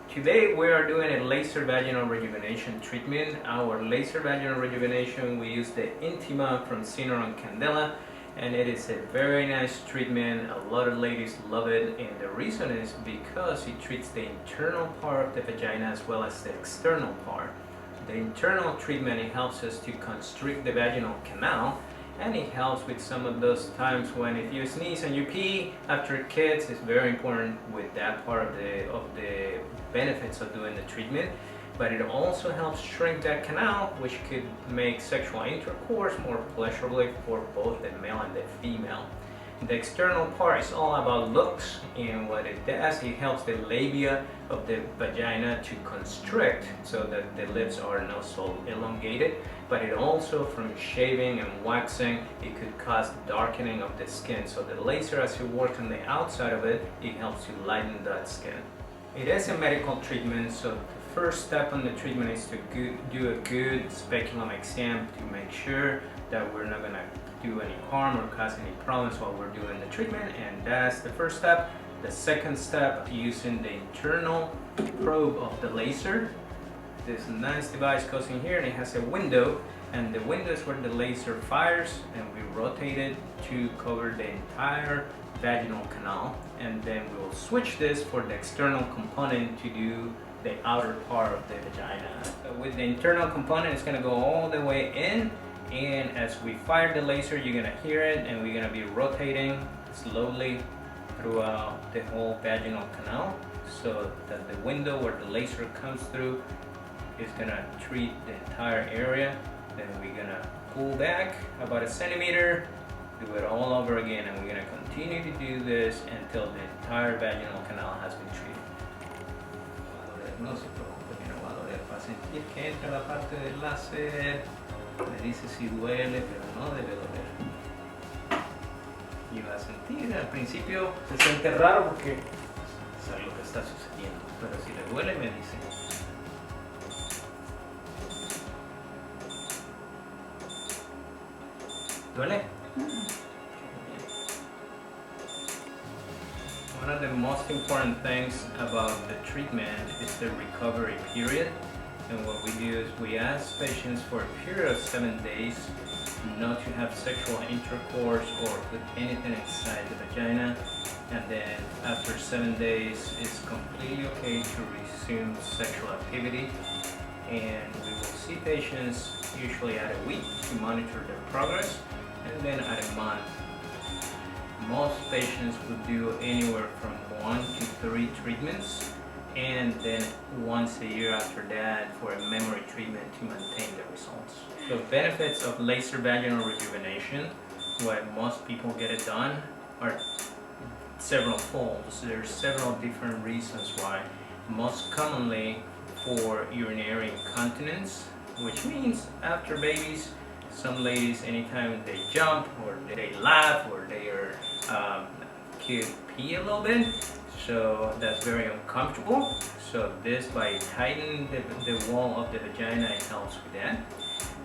Today we are doing a laser vaginal rejuvenation treatment. Our laser vaginal rejuvenation, we use the Intima from Syneron Candela, and it is a very nice treatment. A lot of ladies love it, and the reason is because it treats the internal part of the vagina as well as the external part. The internal treatment, it helps us to constrict the vaginal canal, and it helps with some of those times when if you sneeze and you pee after kids. It's very important with that part of the benefits of doing the treatment. But it also helps shrink that canal, which could make sexual intercourse more pleasurable for both the male and the female. The external part is all about looks, and what it does, it helps the labia of the vagina to constrict so that the lips are not so elongated. But it also, from shaving and waxing, it could cause darkening of the skin. So the laser, as you work on the outside of it, it helps you lighten that skin. It is a medical treatment, so the first step on the treatment is to do a good speculum exam to make sure that we're not going to do any harm or cause any problems while we're doing the treatment, and that's the first step. The second step, using the internal probe of the laser. This nice device goes in here and it has a window, and the window is where the laser fires, and we rotate it to cover the entire vaginal canal, and then we will switch this for the external component to do the outer part of the vagina. So with the internal component, it's going to go all the way in, and as we fire the laser, you're going to hear it, and we're going to be rotating slowly throughout the whole vaginal canal so that the window where the laser comes through is going to treat the entire area. Then we're going to pull back about 1 centimeter, do it all over again, and we're going to continue to do this until the entire vaginal canal has been treated. No se preocupe, mi no va a doler. Va a sentir que entra la parte del láser. Me dice si duele, pero no debe doler. Y va a sentir, al principio se siente raro porque es algo que está sucediendo, pero si le duele me dice. ¿Duele? One of the most important things about the treatment is the recovery period. And what we do is we ask patients for a period of 7 days not to have sexual intercourse or put anything inside the vagina. And then after 7 days, it's completely okay to resume sexual activity. And we will see patients usually at a week to monitor their progress, and then at a month. Most patients would do anywhere from 1 to 3 treatments, and then once a year after that for a memory treatment to maintain the results. The benefits of laser vaginal rejuvenation, why most people get it done, are several folds. There's several different reasons why. Most commonly for urinary incontinence, which means after babies, some ladies, anytime they jump or they laugh or they are could pee a little bit, so that's very uncomfortable. So this, by tightening the wall of the vagina, it helps with that.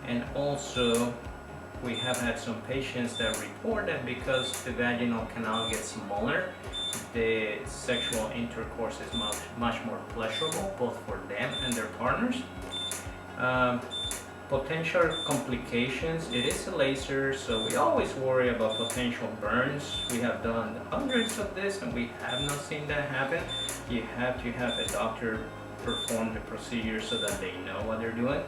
And also we have had some patients that report that because the vaginal canal gets smaller, the sexual intercourse is much more pleasurable both for them and their partners. Potential complications, it is a laser, so we always worry about potential burns. We have done hundreds of this and we have not seen that happen. You have to have a doctor perform the procedure so that they know what they're doing.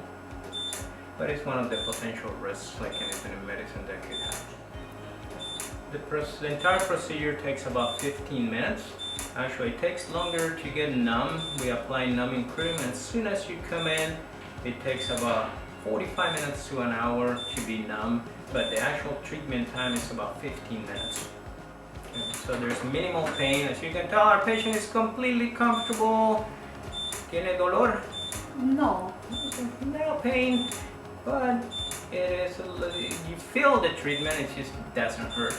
But it's one of the potential risks, like anything in medicine, that could happen. The entire procedure takes about 15 minutes. Actually, it takes longer to get numb. We apply numbing cream, and as soon as you come in, it takes about 45 minutes to an hour to be numb, but the actual treatment time is about 15 minutes. Okay, so there's minimal pain. As you can tell, our patient is completely comfortable. ¿Tiene dolor? No. No pain, but it is you feel the treatment, it just doesn't hurt.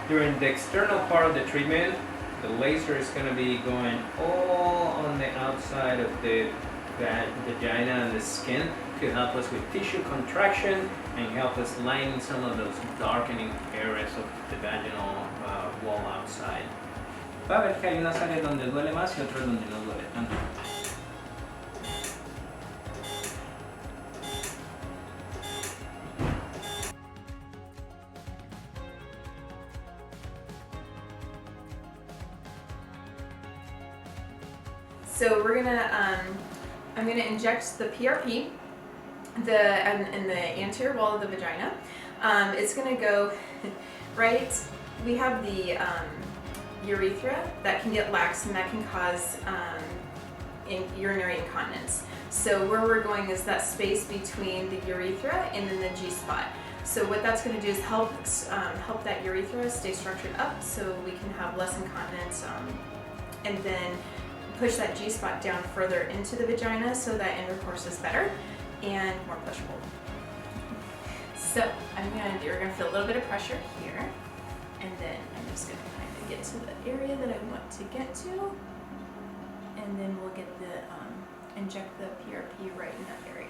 During the external part of the treatment, the laser is going to be going all on the outside of the vagina and the skin to help us with tissue contraction and help us line some of those darkening areas of the vaginal wall outside. Va a ver que hay unas áreas donde duele más y otras donde no duele tanto. So we're gonna, I'm gonna inject the PRP in the anterior wall of the vagina. It's gonna go right, we have the urethra that can get lax and that can cause urinary incontinence. So where we're going is that space between the urethra and then the G-spot. So what that's going to do is help that urethra stay structured up so we can have less incontinence, and then push that G-spot down further into the vagina so that intercourse is better and more pleasurable. So we're going to feel a little bit of pressure here, and then I'm just going to kind of get to the area that I want to get to, and then we'll get the inject the PRP right in that area.